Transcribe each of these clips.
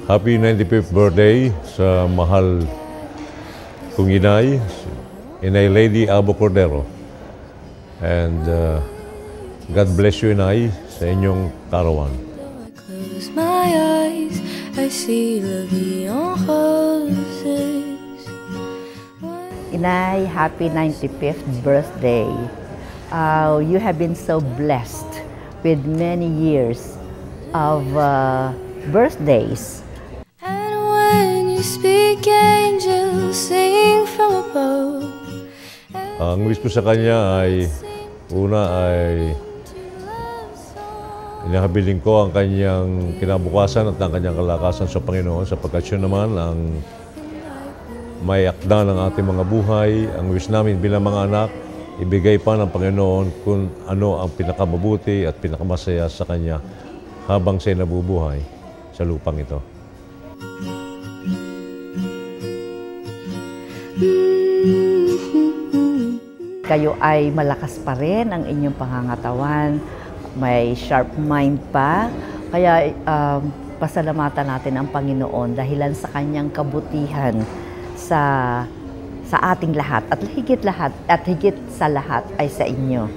Happy 95th birthday sa mahal kong inay, Inay Lady Abo Cordero. And God bless you, Inay, sa inyong karawan. Close my eyes, I see la vie en roses. Inay, happy 95th birthday. You have been so blessed with many years of birthdays. And when you speak, angels sing from above. Ang wish ko sa kanya ay, una ay inahabiling ko ang kanyang kinabukasan at ang kanyang kalakasan sa Panginoon, sapagkat siya naman ang may akda ng ating mga buhay. Ang wish namin bilang mga anak, ibigay pa ng Panginoon kung ano ang pinakamabuti at pinakamasaya sa kanya habang siya nabubuhay sa lupang ito. Kayo ay malakas pa rin ang inyong pangangatawan, may sharp mind pa, kaya pasalamatan natin ang Panginoon dahilan sa kanyang kabutihan sa ating lahat at higit sa lahat ay sa inyo.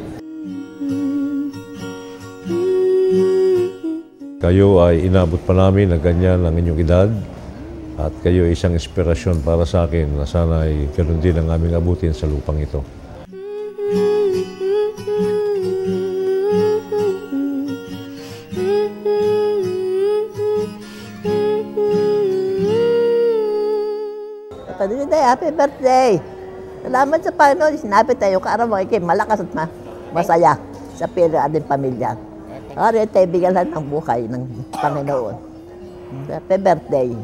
Kayo ay inabot pa namin na ganyan ang inyong edad at kayo ay isang inspirasyon para sa akin na sana ay ganoon din ang aming abutin sa lupang ito. Happy birthday! Salamat sa Panginoon. Sinabi tayo, kaaraw kayo malakas at masaya sa ating pamilya. Ari tayo bigyan ng buhay ng Panginoon. Happy birthday!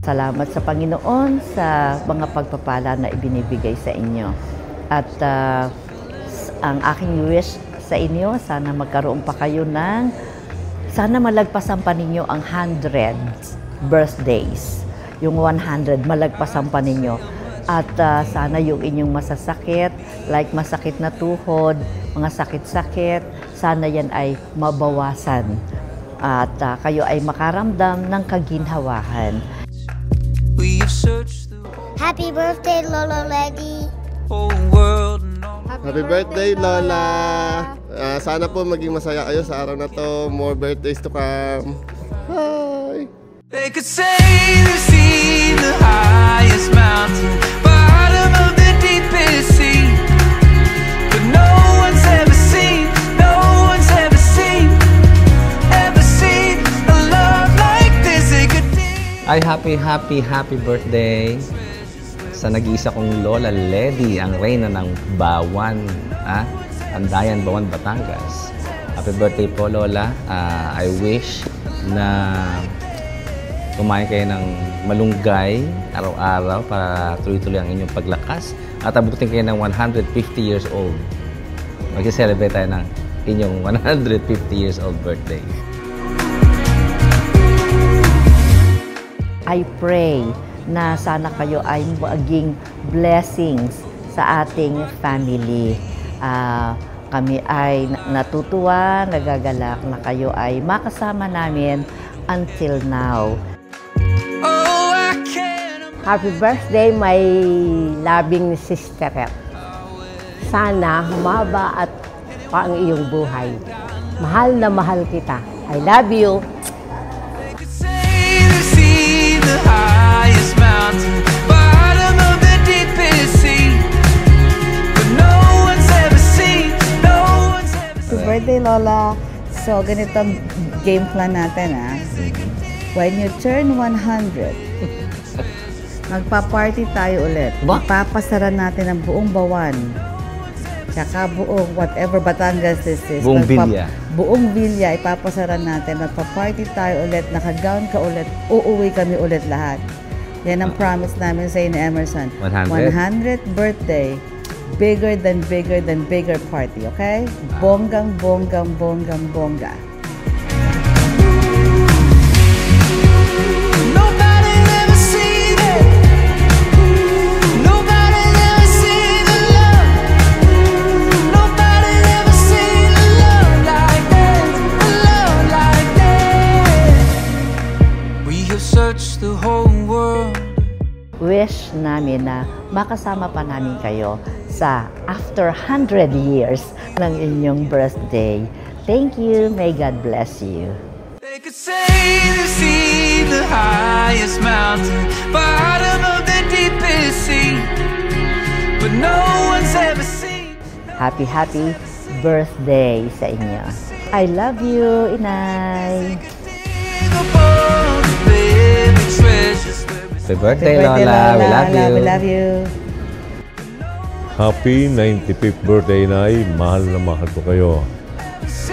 Salamat sa Panginoon sa mga pagpapala na ibinibigay sa inyo. At ang aking wish sa inyo, sana magkaroon pa kayo sana malagpasan pa ninyo ang 100 birthdays. Yung 100, malagpasan pa ninyo. At sana yung inyong masasakit, like masakit na tuhod, mga sakit-sakit, sana yan ay mabawasan. At kayo ay makaramdam ng kaginhawahan. Happy birthday, Lola Lady! Happy birthday, Lola! Sana po maging masaya kayo sa araw na to. More birthdays to come. Bye! They could say they've seen the highest mountain, bottom of the deepest sea, but no one's ever seen a love like this. They could Ay, happy birthday sa nag-iisa kong Lola Lady, ang reyna ng Bawan, Andayan, Bawan, Batangas. Happy birthday po, Lola. I wish na kumain kayo ng malunggay araw-araw para tuloy-tuloy ang inyong paglakas at abutin kayo ng 150 years old. Mag-celebrate tayo ng inyong 150 years old birthday. I pray na sana kayo ay maging blessings sa ating family. Kami ay natutuwa, nagagalak na kayo ay makasama namin until now. Happy birthday, my loving sister. Sana humaba at pa ang iyong buhay. Mahal na mahal kita. I love you. Birthday, Lola. So, ganito ang game plan natin, When you turn 100, magpa-party tayo ulit. Ipapasaran natin ang buong Bawan. Tsaka buong whatever Batangas this is. Buong Villa. Buong Villa, ipapasaran natin. Magpa-party tayo ulit. Naka-gown ka ulit. Uuwi kami ulit lahat. Yan ang promise namin sa ni Emerson. 100th birthday. bigger than bigger party, okay? Bonggang, bonggang, bonggang, bongga. Nobody ever seen it. Nobody ever seen the love. Nobody ever seen a love like this. A love like this. We have searched the whole world. Wish namin na makasama pa namin kayo sa after 100 years ng inyong birthday. Thank you. May God bless you. They could say they've seen the highest mountain, bottom of the deepest sea, but no one's ever seen. Happy birthday sa inyo. I love you, Inay. Happy birthday, Lola. We love you. We love you. Happy 95th birthday, Nay. Mahal na mahal ko kayo. See